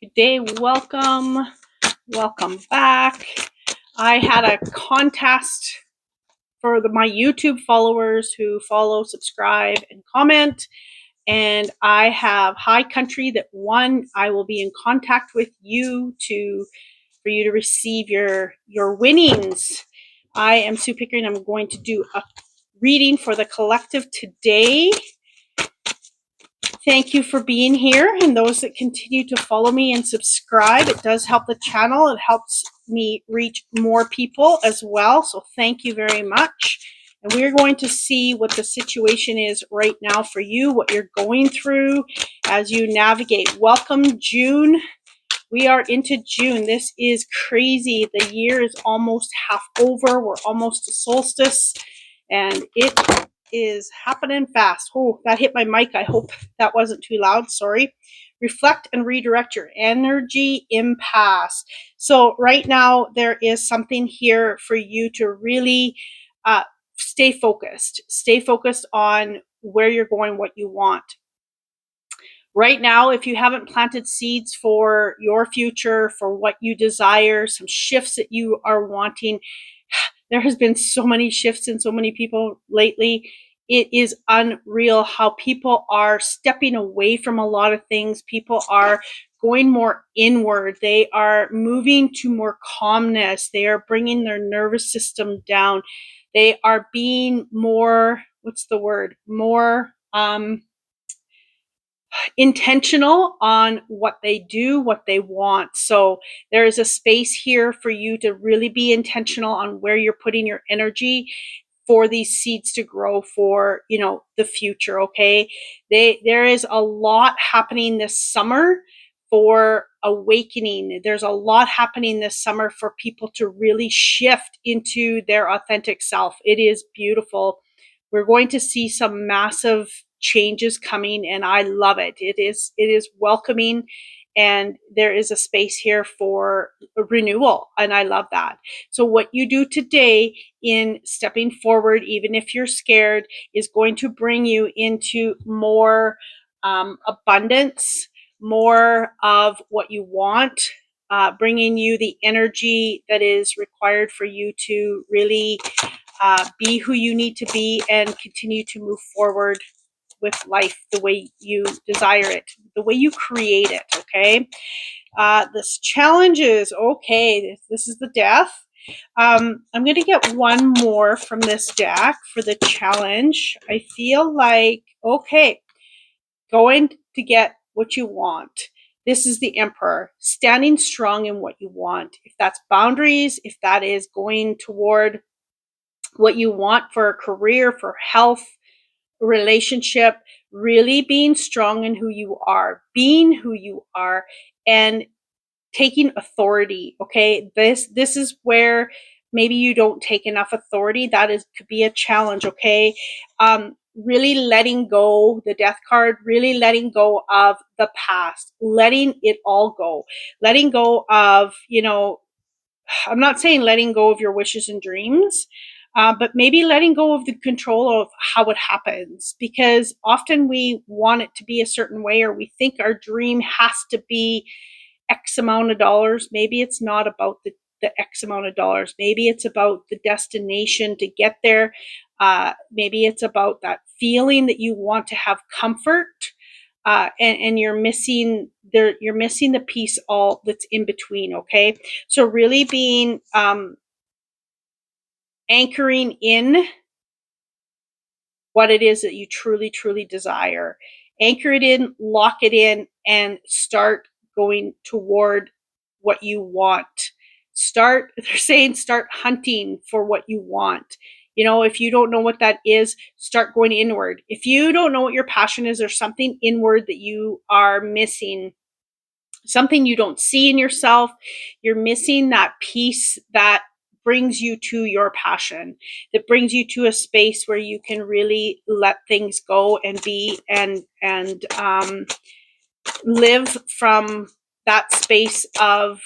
Good day, welcome back. I had a contest for my YouTube followers who follow, subscribe, and comment, and I have High Country that won. I will be in contact with you for you to receive your winnings. I am Sue Pickering. I'm going to do a reading for the collective today. Thank you for being here, and those that continue to follow me and subscribe. It does help the channel. It helps me reach more people as well. So thank you very much. And we're going to see what the situation is right now for you, what you're going through as you navigate. Welcome, June. We are into June. This is crazy. The year is almost half over. We're almost to solstice, and it is happening fast. Oh, that hit my mic. I hope that wasn't too loud. Sorry. Reflect and redirect your energy impasse. So right now there is something here for you to really stay focused. Stay focused on where you're going, what you want. Right now, if you haven't planted seeds for your future, for what you desire, some shifts that you are wanting, there has been so many shifts in so many people lately. It is unreal how people are stepping away from a lot of things. People are going more inward. They are moving to more calmness. They are bringing their nervous system down. They are being more, more intentional on what they do, what they want. So there is a space here for you to really be intentional on where you're putting your energy for these seeds to grow for, the future. Okay. There is a lot happening this summer for awakening. There's a lot happening this summer for people to really shift into their authentic self. It is beautiful. We're going to see some massive changes coming, and I love it. It is welcoming, and there is a space here for renewal, and I love that. So what you do today in stepping forward, even if you're scared, is going to bring you into more abundance, more of what you want, bringing you the energy that is required for you to really be who you need to be and continue to move forward with life the way you desire it, the way you create it. Okay. This challenge is okay. This is the death. I'm going to get one more from this deck for the challenge. I feel like, okay, going to get what you want. This is the Emperor, standing strong in what you want. If that's boundaries, if that is going toward what you want for a career, for health, relationship, really being strong in who you are, being who you are, and taking authority. Okay, this is where maybe you don't take enough authority. Could be a challenge. Okay, really letting go, the death card, really letting go of the past, letting it all go, letting go of, I'm not saying letting go of your wishes and dreams, but maybe letting go of the control of how it happens, because often we want it to be a certain way, or we think our dream has to be X amount of dollars. Maybe it's not about the X amount of dollars. Maybe it's about the destination to get there. Maybe it's about that feeling that you want to have comfort, and you're missing the piece all that's in between. Okay, so really being anchoring in what it is that you truly, truly desire. Anchor it in, lock it in, and start going toward what you want. They're saying start hunting for what you want. If you don't know what that is, start going inward. If you don't know what your passion is, there's something inward that you are missing, something you don't see in yourself. You're missing that piece that brings you to your passion, that brings you to a space where you can really let things go and be and live from that space of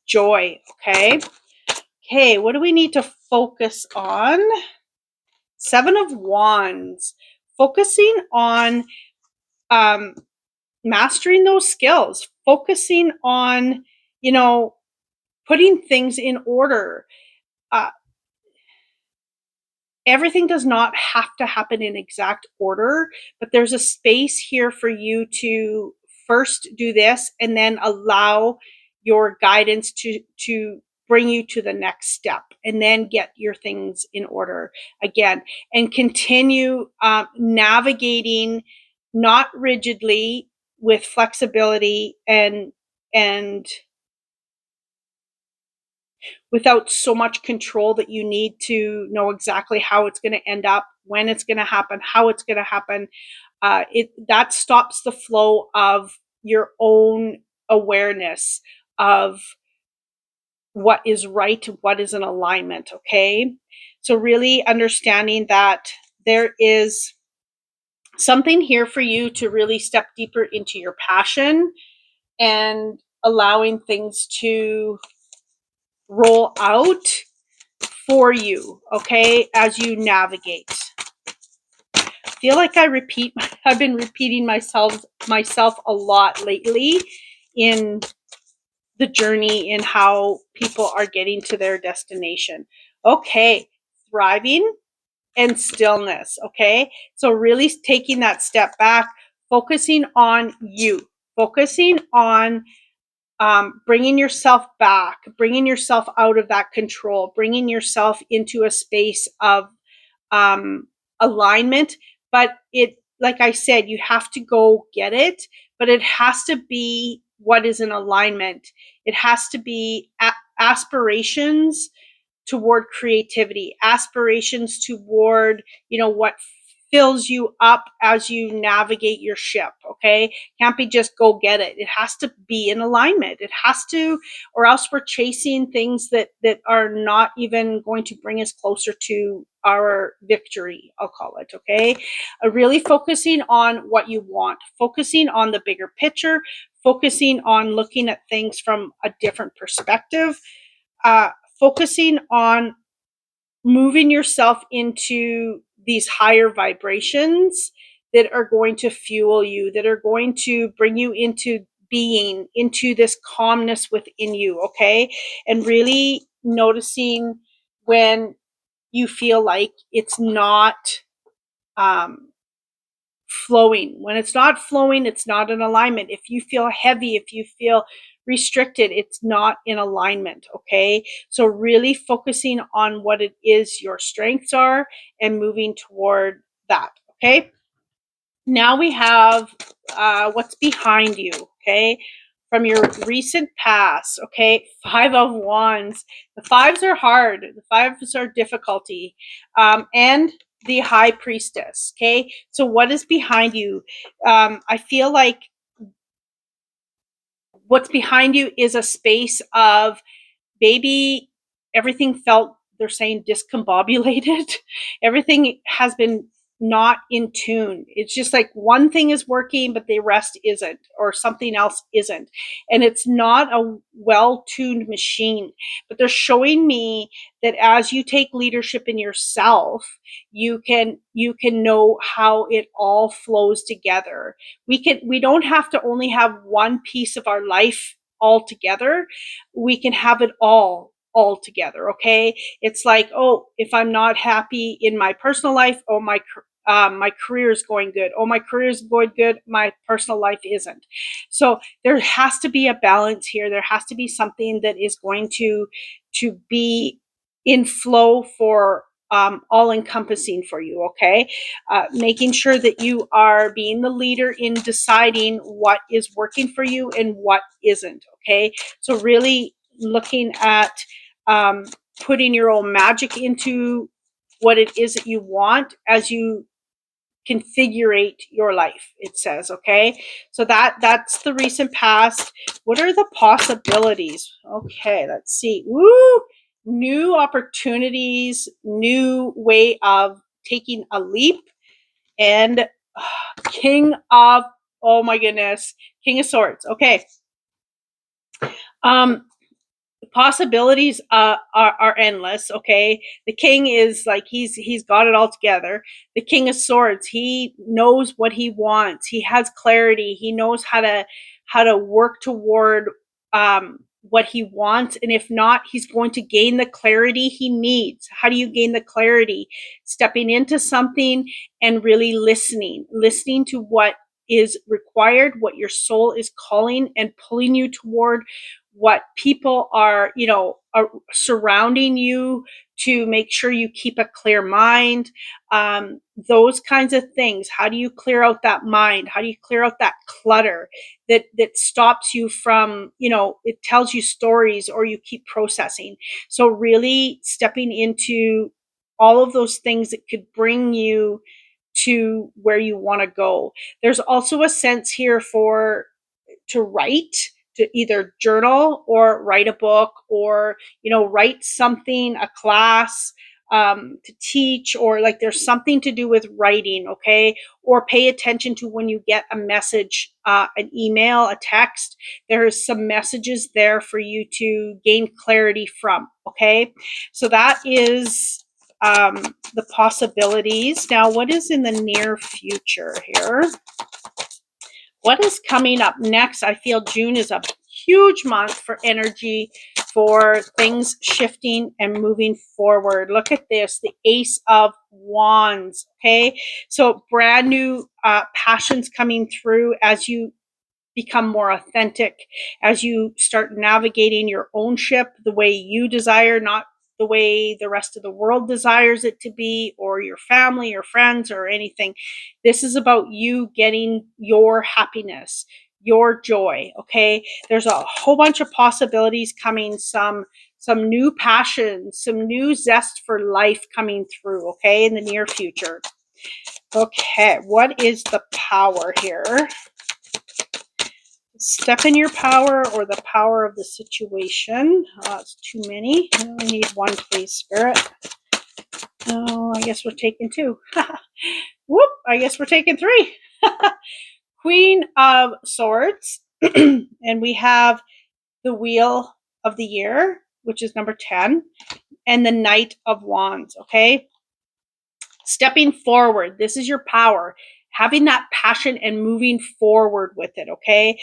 joy. Okay, what do we need to focus on? 7 of Wands, focusing on mastering those skills, focusing on, you know, putting things in order. Uh, Everything does not have to happen in exact order, but there's a space here for you to first do this and then allow your guidance to bring you to the next step, and then get your things in order again, and continue navigating, not rigidly, with flexibility, and without so much control that you need to know exactly how it's going to end up, when it's going to happen, how it's going to happen. It that stops the flow of your own awareness of what is right, what is in alignment. Okay, so really understanding that there is something here for you to really step deeper into your passion, and allowing things to roll out for you, okay, as you navigate. I feel like I've been repeating myself a lot lately in the journey, in how people are getting to their destination. Okay, thriving and stillness, okay? So really taking that step back, focusing on you, focusing on bringing yourself back, bringing yourself out of that control, bringing yourself into a space of um, alignment. But it, like I said, you have to go get it, but it has to be what is in alignment. It has to be aspirations toward creativity, aspirations toward, what fills you up as you navigate your ship. Okay, can't be just go get it. It has to be in alignment. It has to, or else we're chasing things that are not even going to bring us closer to our victory, I'll call it. Okay, really focusing on what you want, focusing on the bigger picture, focusing on looking at things from a different perspective, uh, focusing on moving yourself into these higher vibrations that are going to fuel you, that are going to bring you into being, into this calmness within you. Okay, and really noticing when you feel like it's not um, flowing. When it's not flowing, it's not in alignment. If you feel heavy, if you feel restricted, it's not in alignment. Okay, so really focusing on what it is your strengths are, and moving toward that. Okay, now we have what's behind you. Okay, from your recent past. Okay, Five of Wands. The fives are hard, the fives are difficulty, and the High Priestess. Okay, so what is behind you? I feel like what's behind you is a space of, maybe everything felt, they're saying, discombobulated. Everything has been not in tune. It's just like one thing is working, but the rest isn't, or something else isn't. And it's not a well tuned machine. But they're showing me that as you take leadership in yourself, you can know how it all flows together. We don't have to only have one piece of our life all together. We can have it all together. Okay, it's like, oh, if I'm not happy in my personal life, oh, my career is going good, oh, my career is going good, my personal life isn't. So there has to be a balance here. There has to be something that is going to be in flow for all encompassing for you. Okay, making sure that you are being the leader in deciding what is working for you and what isn't. Okay, so really looking at um, putting your own magic into what it is that you want as you configurate your life, it says. Okay, so that's the recent past. What are the possibilities? Okay, let's see. Woo, new opportunities, new way of taking a leap. And king of, oh my goodness, King of Swords. Okay, um the possibilities are endless. Okay, the king is like, he's got it all together. The King of Swords, he knows what he wants, he has clarity, he knows how to work toward what he wants. And if not, he's going to gain the clarity he needs. How do you gain the clarity? Stepping into something and really listening to what is required, what your soul is calling and pulling you toward, what people are, are surrounding you to make sure you keep a clear mind, those kinds of things. How do you clear out that mind? How do you clear out that clutter that stops you from, it tells you stories or you keep processing. So really stepping into all of those things that could bring you to where you want to go. There's also a sense here for to write, to either journal or write a book, or write something, a class, to teach, or like there's something to do with writing. Okay, or pay attention to when you get a message, an email, a text. There's some messages there for you to gain clarity from. Okay, so that is the possibilities. Now, what is in the near future here? What is coming up next? I feel June is a huge month for energy, for things shifting and moving forward. Look at this, the Ace of Wands. Okay, so brand new passions coming through as you become more authentic, as you start navigating your own ship the way you desire, not the way the rest of the world desires it to be, or your family or friends or anything. This is about you getting your happiness, your joy. Okay, there's a whole bunch of possibilities coming, some new passions, some new zest for life coming through. Okay, in the near future. Okay, what is the power here? Step in your power, or the power of the situation. It's too many. I only need one, please, Spirit. Oh, I guess we're taking two. Whoop, I guess we're taking three. Queen of Swords. And we have the Wheel of the Year, which is number 10, and the Knight of Wands. Okay, stepping forward. This is your power. Having that passion and moving forward with it. Okay,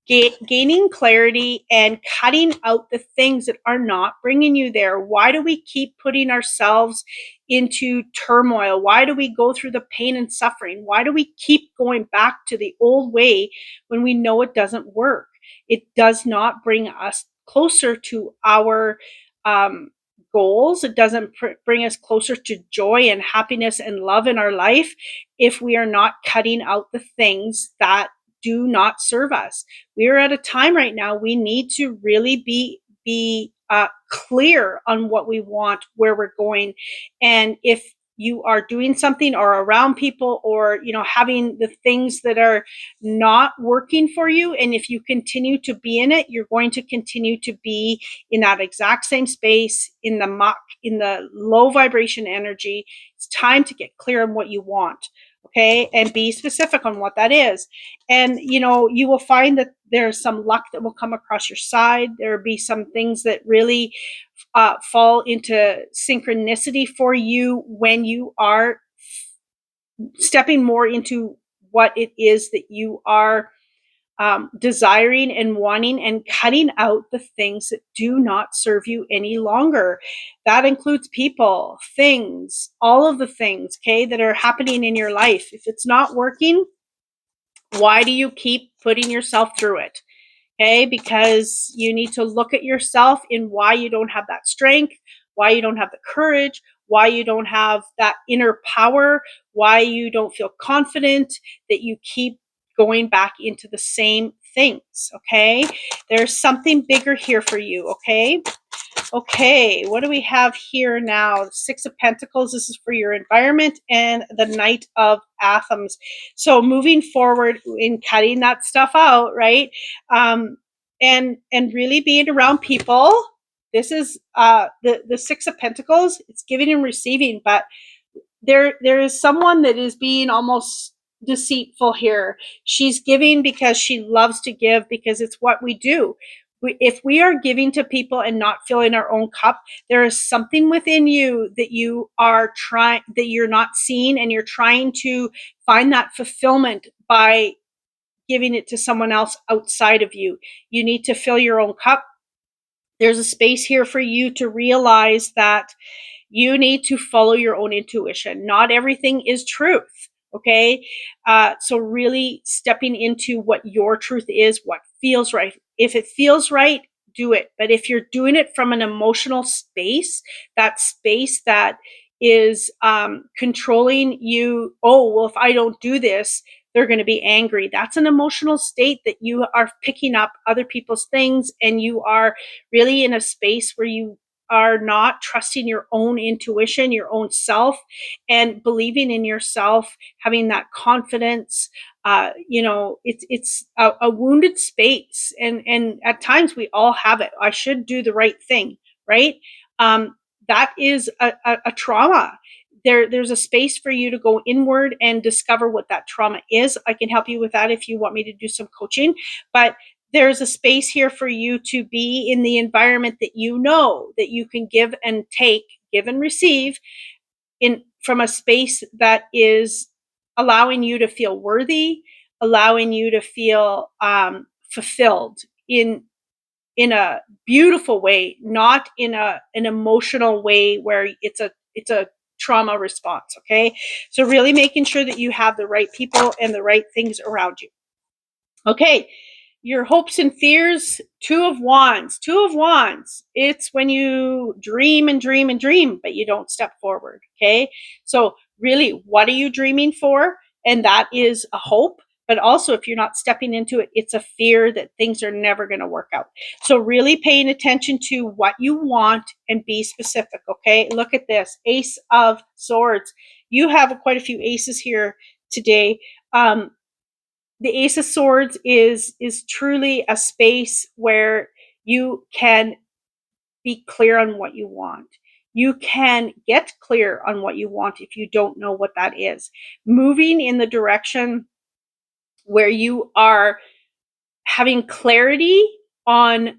gaining clarity and cutting out the things that are not bringing you there. Why do we keep putting ourselves into turmoil? Why do we go through the pain and suffering? Why do we keep going back to the old way when we know it doesn't work? It does not bring us closer to our goals. It doesn't bring us closer to joy and happiness and love in our life if we are not cutting out the things that do not serve us. We are at a time right now, we need to really be clear on what we want, where we're going. And if you are doing something or around people, or having the things that are not working for you, and if you continue to be in it, you're going to continue to be in that exact same space, in the muck, in the low vibration energy. It's time to get clear on what you want. Okay, and be specific on what that is. And you will find that there's some luck that will come across your side. There will be some things that really fall into synchronicity for you when you are stepping more into what it is that you are desiring and wanting, and cutting out the things that do not serve you any longer. That includes people, things, all of the things, okay, that are happening in your life. If it's not working, why do you keep putting yourself through it? Okay, because you need to look at yourself in why you don't have that strength, why you don't have the courage, why you don't have that inner power, why you don't feel confident, that you keep going back into the same things. Okay, there's something bigger here for you. Okay. Okay, what do we have here now? Six of Pentacles, this is for your environment, and the Knight of Athens. So moving forward in cutting that stuff out, right? And really being around people. This is the Six of Pentacles. It's giving and receiving, but there is someone that is being almost deceitful here. She's giving because she loves to give, because it's what we do. If we are giving to people and not filling our own cup, there is something within you that you are trying, that you're not seeing, and you're trying to find that fulfillment by giving it to someone else outside of you. You need to fill your own cup. There's a space here for you to realize that you need to follow your own intuition. Not everything is truth. Okay. So really stepping into what your truth is, what feels right. If it feels right, do it. But if you're doing it from an emotional space that is controlling you, oh, well, if I don't do this, they're going to be angry. That's an emotional state that you are picking up other people's things, and you are really in a space where you are not trusting your own intuition, your own self, and believing in yourself, having that confidence. It's a wounded space, and at times we all have it. I should do the right thing, right? Um, that is a trauma. There's a space for you to go inward and discover what that trauma is. I can help you with that if you want me to do some coaching, but there's a space here for you to be in the environment that you know that you can give and take, give and receive, in from a space that is allowing you to feel worthy, allowing you to feel fulfilled in a beautiful way, not in an emotional way where it's a trauma response. Okay, so really making sure that you have the right people and the right things around you. Okay, your hopes and fears, Two of Wands. Two of Wands. It's when you dream and dream and dream, but you don't step forward. Okay, so really, what are you dreaming for? And that is a hope. But also, if you're not stepping into it, it's a fear that things are never going to work out. So, really paying attention to what you want and be specific. Okay, look at this Ace of Swords. You have quite a few aces here today. The Ace of Swords is truly a space where you can be clear on what you want. You can get clear on what you want if you don't know what that is. Moving in the direction where you are having clarity on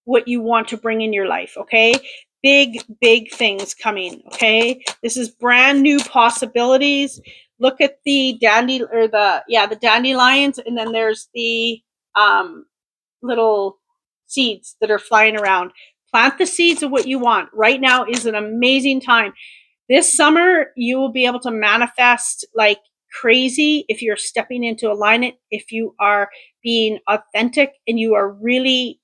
what you want to bring in your life, okay? Big things coming, okay? This is brand new possibilities. Look at the the dandelions, and then there's the um little seeds that are flying around. Plant the seeds of what you want. Right now is an amazing time. This summer, you will be able to manifest like crazy if you're stepping into alignment, if you are being authentic, and you are really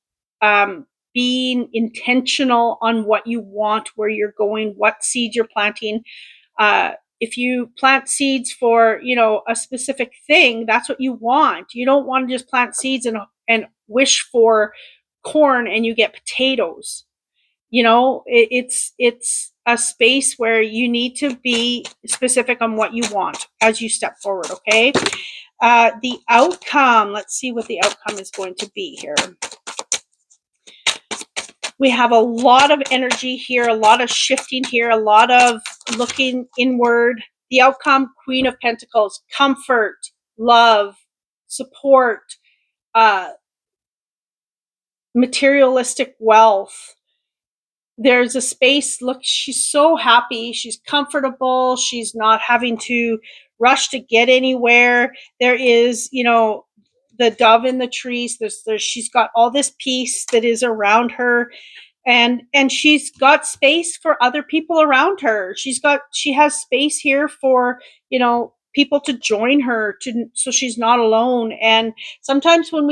being intentional on what you want, where you're going, what seeds you're planting. If you plant seeds for, a specific thing, that's what you want. You don't want to just plant seeds and wish for corn and you get potatoes. It's a space where you need to be specific on what you want as you step forward. Okay. The outcome, let's see what the outcome is going to be here. We have a lot of energy here, a lot of shifting here, a lot of looking inward. The outcome, Queen of Pentacles, comfort, love, support, uh, materialistic wealth. There's a space. Look, she's so happy. She's comfortable. She's not having to rush to get anywhere. There is, the dove in the trees. She's got all this peace that is around her, and she's got space for other people around her. She has space here for, people to join her, so she's not alone. And sometimes when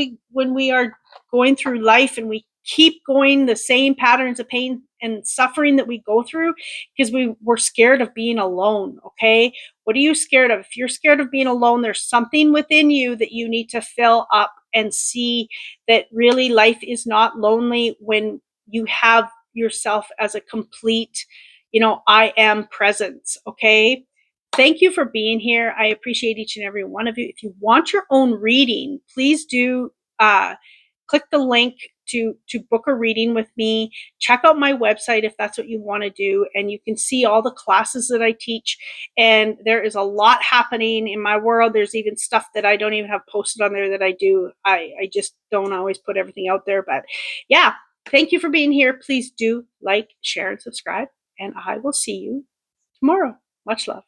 we are going through life and we keep going the same patterns of pain and suffering that we go through, because we're scared of being alone. Okay, what are you scared of? If you're scared of being alone, there's something within you that you need to fill up and see that really life is not lonely when you have yourself as a complete, I am presence. Okay, thank you for being here. I appreciate each and every one of you. If you want your own reading, please do click the link to book a reading with me. Check out my website if that's what you want to do, and you can see all the classes that I teach. And there is a lot happening in my world. There's even stuff that I don't even have posted on there that I do. I just don't always put everything out there, but yeah, thank you for being here. Please do like, share, and subscribe, and I will see you tomorrow. Much love.